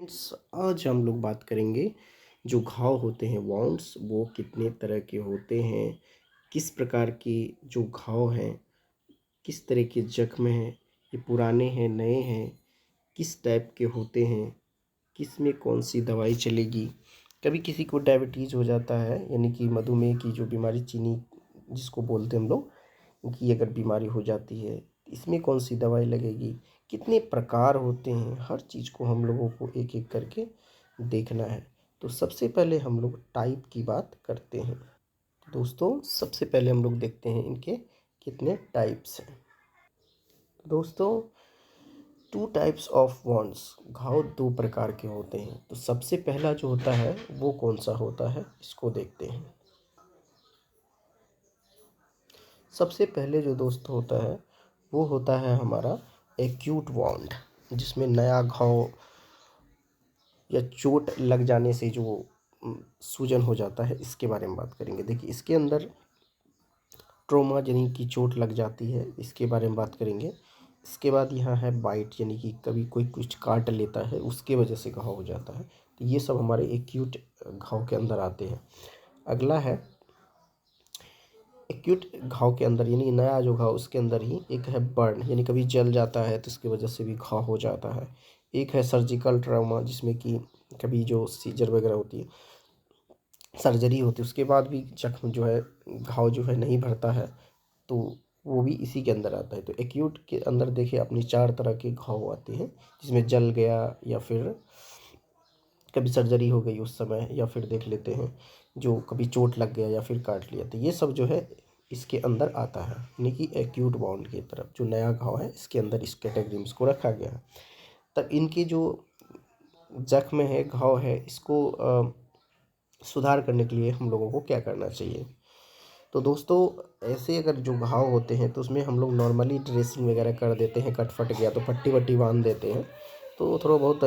Friends, आज हम लोग बात करेंगे जो घाव होते हैं वॉन्ड्स वो कितने तरह के होते हैं। किस प्रकार के जो घाव हैं, किस तरह के जख्म हैं, ये पुराने हैं नए हैं, किस टाइप के होते हैं, किस में कौन सी दवाई चलेगी। कभी किसी को डायबिटीज़ हो जाता है, यानी कि मधुमेह की जो बीमारी, चीनी जिसको बोलते हैं हम लोग, की अगर बीमारी हो जाती है इसमें कौन सी दवाई लगेगी, कितने प्रकार होते हैं, हर चीज़ को हम लोगों को एक एक करके देखना है। तो सबसे पहले हम लोग टाइप की बात करते हैं। दोस्तों, सबसे पहले हम लोग देखते हैं इनके कितने टाइप्स हैं। दोस्तों, टू टाइप्स ऑफ वॉन्ड्स, घाव दो प्रकार के होते हैं। तो सबसे पहला जो होता है वो कौन सा होता है, इसको देखते हैं। सबसे पहले जो दोस्त होता है वो होता है हमारा एक्यूट वॉन्ड, जिसमें नया घाव या चोट लग जाने से जो सूजन हो जाता है, इसके बारे में बात करेंगे। देखिए, इसके अंदर ट्रोमा यानी कि चोट लग जाती है, इसके बारे में बात करेंगे। इसके बाद यहाँ है बाइट, यानी कि कभी कोई कुछ काट लेता है, उसके वजह से घाव हो जाता है। तो ये सब हमारे एक्यूट घाव के अंदर आते हैं। अगला है एक्यूट घाव के अंदर, यानी नया जो घाव उसके अंदर ही एक है बर्न, यानी कभी जल जाता है तो इसकी वजह से भी घाव हो जाता है। एक है सर्जिकल ट्रॉमा, जिसमें कि कभी जो सीजर वगैरह होती है, सर्जरी होती है, उसके बाद भी जख्म जो है, घाव जो है नहीं भरता है, तो वो भी इसी के अंदर आता है। तो एक्यूट के अंदर देखिए अपनी चार तरह के घाव आते हैं, जिसमें जल गया या फिर कभी सर्जरी हो गई उस समय, या फिर देख लेते हैं जो कभी चोट लग गया या फिर काट लिया, तो ये सब जो है इसके अंदर आता है, यानी कि एक्यूट बाउंड की तरफ जो नया घाव है इसके अंदर इस कैटेगरी में इसको रखा गया है। तब इनकी जो जख्म है, घाव है, इसको सुधार करने के लिए हम लोगों को क्या करना चाहिए। तो दोस्तों, ऐसे अगर जो घाव होते हैं तो उसमें हम लोग नॉर्मली ड्रेसिंग वगैरह कर देते हैं, कट फट गया तो पट्टी वट्टी बांध देते हैं। तो थोड़ा बहुत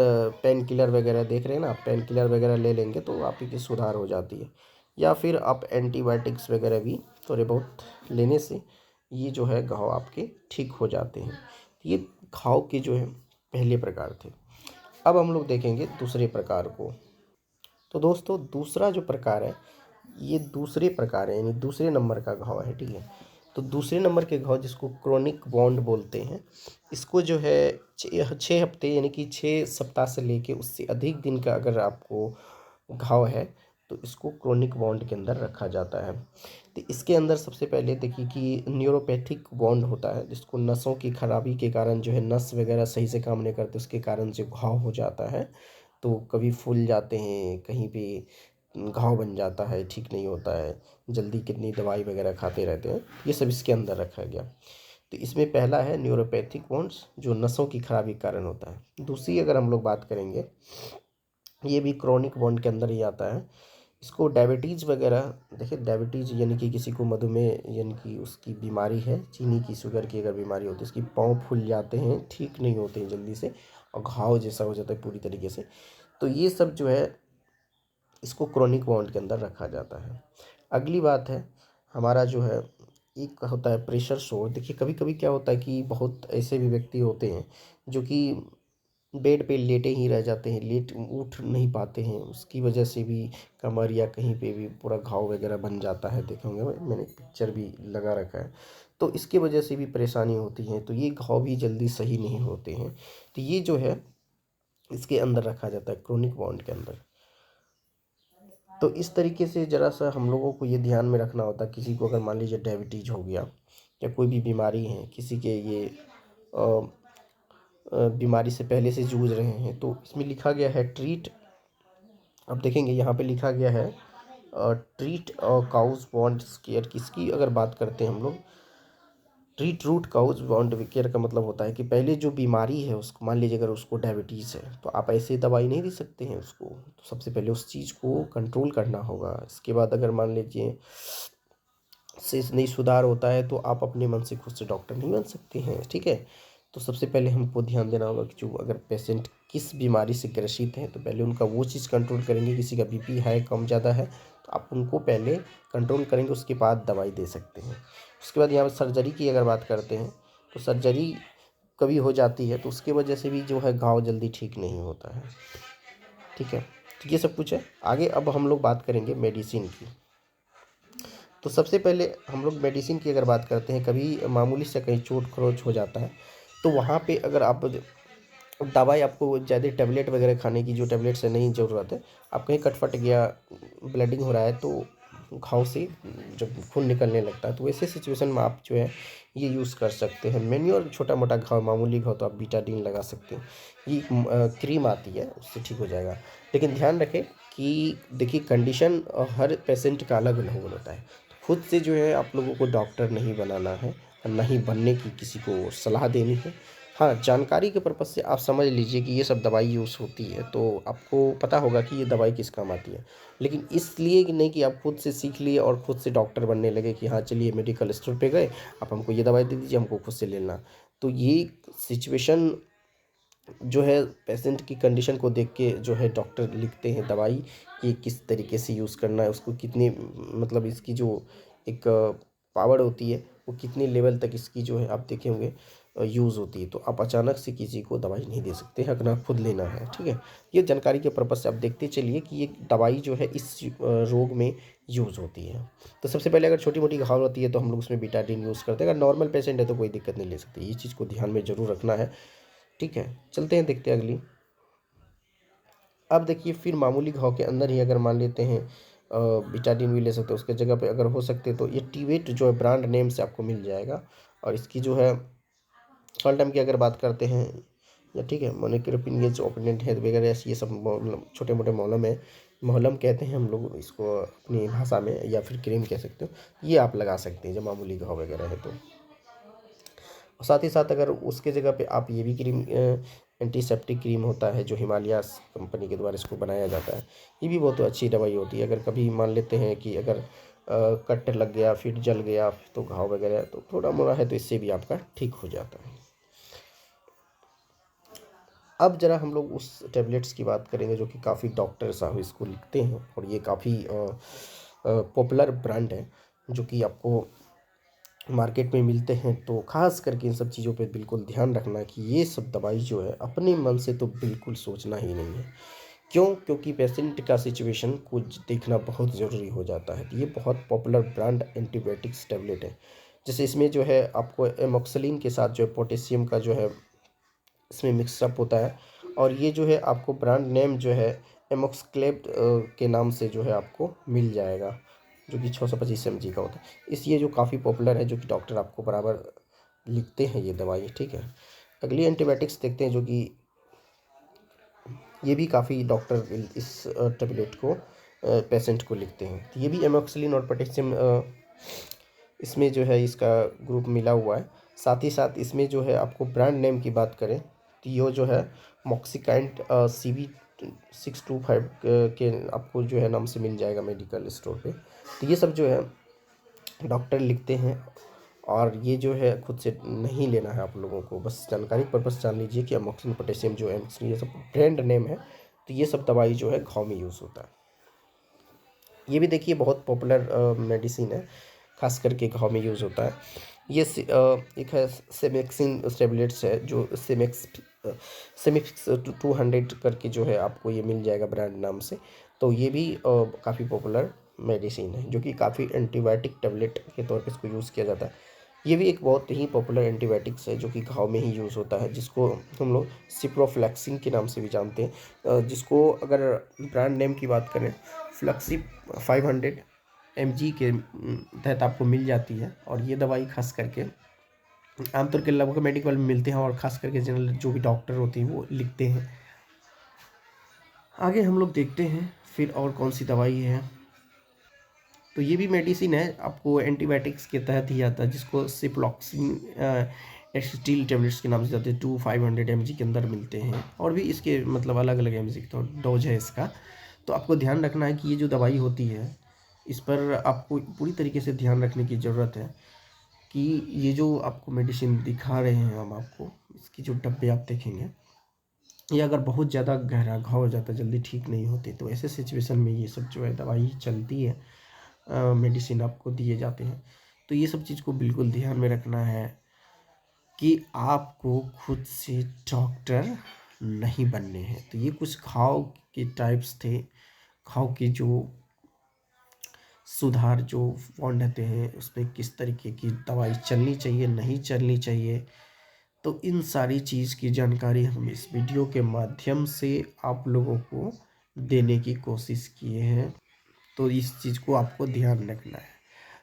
पेन किलर वगैरह देख रहे हैं ना, पेन किलर वगैरह ले लेंगे तो आपकी सुधार हो जाती है। या फिर आप एंटीबायोटिक्स वगैरह भी थोड़े बहुत लेने से ये जो है घाव आपके ठीक हो जाते हैं। ये घाव के जो है पहले प्रकार थे। अब हम लोग देखेंगे दूसरे प्रकार को। तो दोस्तों, दूसरा जो प्रकार है, ये दूसरे प्रकार है, यानी दूसरे नंबर का घाव है, ठीक है। तो दूसरे नंबर के घाव जिसको क्रोनिक वॉन्ड बोलते हैं, इसको जो है 6 हफ्ते यानी कि 6 सप्ताह से लेके उससे अधिक दिन का अगर आपको घाव है तो इसको क्रोनिक वॉन्ड के अंदर रखा जाता है। तो इसके अंदर सबसे पहले देखिए कि न्यूरोपैथिक वॉन्ड होता है, जिसको नसों की खराबी के कारण जो है, नस वगैरह सही से काम नहीं करते, उसके कारण जो घाव हो जाता है। तो कभी फूल जाते हैं, कहीं पे घाव बन जाता है, ठीक नहीं होता है, जल्दी कितनी दवाई वगैरह खाते रहते हैं, ये सब इसके अंदर रखा गया। तो इसमें पहला है न्यूरोपैथिक वॉन्ड्स, जो नसों की खराबी के कारण होता है। दूसरी अगर हम लोग बात करेंगे, ये भी क्रोनिक वॉन्ड के अंदर ही आता है। इसको डायबिटीज़ वगैरह, देखिए डायबिटीज़ यानी कि किसी को मधुमेह यानी कि उसकी बीमारी है, चीनी की शुगर की अगर बीमारी होती है, उसकी पाँव फूल जाते हैं, ठीक नहीं होते हैं जल्दी से, और घाव जैसा हो जाता है पूरी तरीके से। तो ये सब जो है इसको क्रोनिक वाउंड के अंदर रखा जाता है। अगली बात है हमारा जो है, एक होता है प्रेशर सोर। देखिए, कभी कभी क्या होता है कि बहुत ऐसे भी व्यक्ति होते हैं जो कि बेड पे लेटे ही रह जाते हैं, लेट उठ नहीं पाते हैं, उसकी वजह से भी कमर या कहीं पे भी पूरा घाव वगैरह बन जाता है। देखे होंगे, मैंने पिक्चर भी लगा रखा है। तो इसकी वजह से भी परेशानी होती है, तो ये घाव भी जल्दी सही नहीं होते हैं। तो ये जो है इसके अंदर रखा जाता है, क्रोनिक वाउंड के अंदर। तो इस तरीके से ज़रा सा हम लोगों को ये ध्यान में रखना होता है, किसी को अगर मान लीजिए डायबिटीज हो गया या कोई भी बीमारी है, किसी के ये बीमारी से पहले से जूझ रहे हैं, तो इसमें लिखा गया है ट्रीट। अब देखेंगे यहाँ पे लिखा गया है ट्रीट काउज वॉन्ड्स केयर। किसकी अगर बात करते हैं हम लोग, ट्रीट रूट काउज वॉन्ड केयर का मतलब होता है कि पहले जो बीमारी है उसको, मान लीजिए अगर उसको डायबिटीज़ है तो आप ऐसे दवाई नहीं दे सकते हैं उसको, तो सबसे पहले उस चीज़ को कंट्रोल करना होगा। इसके बाद अगर मान लीजिए से नहीं सुधार होता है तो आप अपने मन से खुद से डॉक्टर नहीं बन सकते हैं, ठीक है। तो सबसे पहले हमको ध्यान देना होगा कि जो अगर पेशेंट किस बीमारी से ग्रसित हैं तो पहले उनका वो चीज़ कंट्रोल करेंगे। किसी का बीपी हाई कम ज़्यादा है तो आप उनको पहले कंट्रोल करेंगे, उसके बाद दवाई दे सकते हैं। उसके बाद यहाँ पर सर्जरी की अगर बात करते हैं, तो सर्जरी कभी हो जाती है तो उसके वजह से भी जो है घाव जल्दी ठीक नहीं होता है। ठीक है। तो ये सब कुछ है। आगे अब हम लोग बात करेंगे मेडिसिन की। तो सबसे पहले हम लोग मेडिसिन की अगर बात करते हैं, कभी मामूली से कहीं चोट खरोच हो जाता है तो वहाँ पे अगर आप दवाई, आपको ज़्यादा टैबलेट वगैरह खाने की जो टैबलेट से नहीं ज़रूरत है, आप कहीं कट फट गया, ब्लीडिंग हो रहा है तो घाव से जब खून निकलने लगता है तो वैसे सिचुएशन में आप जो है ये यूज़ कर सकते हैं मेन्यू। छोटा मोटा घाव, मामूली घाव तो आप बीटाडीन लगा सकते हैं। ये क्रीम आती है, उससे ठीक हो जाएगा। लेकिन ध्यान रखें कि देखिए कंडीशन हर पेशेंट का अलग अलग होता है। खुद से जो है आप लोगों को डॉक्टर नहीं बनाना है और ना ही बनने की किसी को सलाह देनी है। हाँ, जानकारी के पर्पज़ से आप समझ लीजिए कि ये सब दवाई यूज़ होती है तो आपको पता होगा कि ये दवाई किस काम आती है। लेकिन इसलिए कि नहीं कि आप खुद से सीख लिए और खुद से डॉक्टर बनने लगे कि हाँ चलिए मेडिकल स्टोर पे गए, आप हमको ये दवाई दे दीजिए, हमको खुद से लेना। तो ये सिचुएशन जो है पेशेंट की कंडीशन को देख के जो है डॉक्टर लिखते हैं दवाई, कि किस तरीके से यूज़ करना है, उसको कितनी मतलब इसकी जो एक पावर होती है वो कितनी लेवल तक इसकी जो है आप देखे होंगे यूज़ होती है। तो आप अचानक से किसी को दवाई नहीं दे सकते हैं, अगर खुद लेना है, ठीक है। ये जानकारी के पर्पज़ से आप देखते चलिए कि ये दवाई जो है इस रोग में यूज़ होती है। तो सबसे पहले अगर छोटी मोटी घाव होती है तो हम लोग उसमें बीटाडीन यूज़ करते हैं। अगर नॉर्मल पेशेंट है तो कोई दिक्कत नहीं ले सकते, ये चीज़ को ध्यान में ज़रूर रखना है, ठीक है। चलते हैं, देखते हैं अगली। अब देखिए फिर मामूली घाव के अंदर ही अगर मान लेते हैं बिटाडीन भी ले सकते हैं, उसके जगह पे अगर हो सकते तो ये टीवेट जो है ब्रांड नेम से आपको मिल जाएगा। और इसकी जो है सॉल्टम की अगर बात करते हैं, या ठीक है मोनोक्रोपिन, ये जो ओपिनियन है वगैरह ऐसे ये सब मतलब छोटे मोटे मॉलम है, मोहलम कहते हैं हम लोग इसको अपनी भाषा में, या फिर क्रीम कह सकते हो, ये आप लगा सकते हैं जब मामूली घाव वगैरह है तो। और साथ ही साथ अगर उसके जगह पे आप ये भी क्रीम, एंटीसेप्टिक क्रीम होता है जो हिमालयास कंपनी के द्वारा इसको बनाया जाता है, ये भी बहुत अच्छी दवाई होती है। अगर कभी मान लेते हैं कि अगर कट लग गया, फिर जल गया, तो घाव वगैरह तो थोड़ा मोड़ा है तो इससे भी आपका ठीक हो जाता है। अब जरा हम लोग उस टैबलेट्स की बात करेंगे जो कि काफ़ी डॉक्टर साहब इसको लिखते हैं, और ये काफ़ी पॉपुलर ब्रांड है जो कि आपको मार्केट में मिलते हैं। तो ख़ास करके इन सब चीज़ों पे बिल्कुल ध्यान रखना कि ये सब दवाई जो है अपने मन से तो बिल्कुल सोचना ही नहीं है। क्यों? क्योंकि पेशेंट का सिचुएशन को देखना बहुत ज़रूरी हो जाता है। तो ये बहुत पॉपुलर ब्रांड एंटीबायोटिक्स टैबलेट है। जैसे इसमें जो है आपको एमोक्सिलिन के साथ जो है पोटेशियम का जो है इसमें मिक्सअप होता है। और ये जो है आपको ब्रांड नेम जो है एमोक्सक्लेब के नाम से जो है आपको मिल जाएगा, जो कि 625 mg का होता है। इस ये जो काफ़ी पॉपुलर है, जो कि डॉक्टर आपको बराबर लिखते हैं ये दवाई, ठीक है। अगली एंटीबायोटिक्स देखते हैं जो कि ये भी काफ़ी डॉक्टर इस टेबलेट को पेशेंट को लिखते हैं। तो ये भी एमोक्सिलिन और पोटेशियम इसमें जो है इसका ग्रुप मिला हुआ है। साथ ही साथ इसमें जो है आपको ब्रांड नेम की बात करें तो ये जो है मॉक्सिकाइंट CV 625 के आपको जो है नाम से मिल जाएगा मेडिकल स्टोर पे। तो ये सब जो है डॉक्टर लिखते हैं, और ये जो है खुद से नहीं लेना है आप लोगों को, बस जानकारी पर्पस जान लीजिए कि अमोक्सिन, पोटेशियम जो एमोक्सिन ये सब ब्रांड नेम है। तो ये सब दवाई जो है घाव में यूज़ होता है। ये भी देखिए बहुत पॉपुलर मेडिसिन है, खास करके घाव में यूज़ होता है। ये एक है सेमेक्सिन टेबलेट्स है, जो सेमिक्स 200 करके जो है आपको ये मिल जाएगा ब्रांड नाम से। तो ये भी काफ़ी पॉपुलर मेडिसिन है, जो कि काफ़ी एंटीबायोटिक टेबलेट के तौर पे इसको यूज़ किया जाता है। ये भी एक बहुत ही पॉपुलर एंटीबायोटिक्स है जो कि घाव में ही यूज़ होता है, जिसको हम लोग सिप्रोफ्लेक्सिन के नाम से भी जानते हैं। जिसको अगर ब्रांड नेम की बात करें, फ्लक्सी 500 mg के तहत आपको मिल जाती है। और ये दवाई खास करके आमतौर के लगभग मेडिकल में मिलते हैं, और ख़ास करके जनरल जो भी डॉक्टर होते हैं वो लिखते हैं। आगे हम लोग देखते हैं फिर और कौन सी दवाई है। तो ये भी मेडिसिन है, आपको एंटीबायोटिक्स के तहत ही आता है, जिसको सिप्रोफ्लॉक्सिन एसिटिल टेबलेट्स के नाम से जाते हैं। 500 mg के अंदर मिलते हैं, और भी इसके मतलब अलग अलग mg तो डोज है इसका। तो आपको ध्यान रखना है कि ये जो दवाई होती है इस पर आपको पूरी तरीके से ध्यान रखने की ज़रूरत है कि ये जो आपको मेडिसिन दिखा रहे हैं हम आपको, इसकी जो डब्बे आप देखेंगे, ये अगर बहुत ज़्यादा गहरा घाव हो जाता है, जल्दी ठीक नहीं होते, तो ऐसे सिचुएशन में ये सब जो है दवाई चलती है, मेडिसिन आपको दिए जाते हैं। तो ये सब चीज़ को बिल्कुल ध्यान में रखना है कि आपको खुद से डॉक्टर नहीं बनने हैं। तो ये कुछ घाव के टाइप्स थे, घाव के जो सुधार जो वार्ड रहते हैं उसमें किस तरीके की दवाई चलनी चाहिए, नहीं चलनी चाहिए। तो इन सारी चीज़ की जानकारी हम इस वीडियो के माध्यम से आप लोगों को देने की कोशिश किए हैं। तो इस चीज़ को आपको ध्यान रखना है।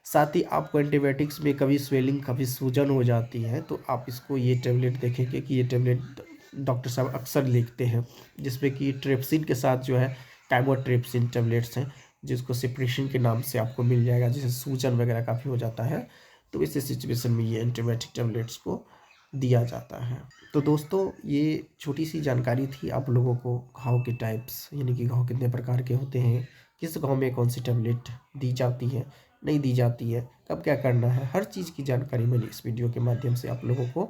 साथ ही आपको एंटीबायोटिक्स में कभी स्वेलिंग, कभी सूजन हो जाती है, तो आप इसको ये टैबलेट देखेंगे कि ये टैबलेट डॉक्टर साहब अक्सर लिखते हैं, जिसमें कि ट्रिप्सिन के साथ जो है कैमोट्रिप्सिन टैबलेट्स हैं, जिसको सेप्रेशन के नाम से आपको मिल जाएगा, जिससे सूजन वगैरह काफ़ी हो जाता है। तो ऐसे सिचुएशन में ये एंटीबायोटिक टैबलेट्स को दिया जाता है। तो दोस्तों, ये छोटी सी जानकारी थी आप लोगों को घाव के टाइप्स, यानी कि घाव कितने प्रकार के होते हैं, किस घाव में कौन सी टैबलेट दी जाती है, नहीं दी जाती है, कब क्या करना है, हर चीज़ की जानकारी मैंने इस वीडियो के माध्यम से आप लोगों को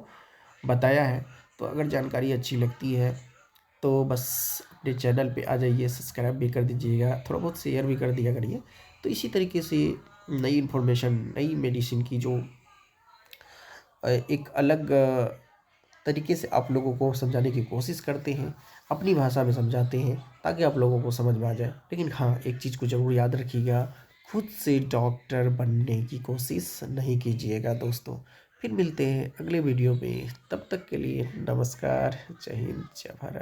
बताया है। तो अगर जानकारी अच्छी लगती है तो बस अपने चैनल पे आ जाइए, सब्सक्राइब भी कर दीजिएगा, थोड़ा बहुत शेयर भी कर दिया करिए। तो इसी तरीके से नई इन्फॉर्मेशन, नई मेडिसिन की जो एक अलग तरीके से आप लोगों को समझाने की कोशिश करते हैं, अपनी भाषा में समझाते हैं, ताकि आप लोगों को समझ में आ जाए। लेकिन हाँ, एक चीज़ को ज़रूर याद रखिएगा, खुद से डॉक्टर बनने की कोशिश नहीं कीजिएगा दोस्तों। फिर मिलते हैं अगले वीडियो में, तब तक के लिए नमस्कार, जय हिंद, जय भारत।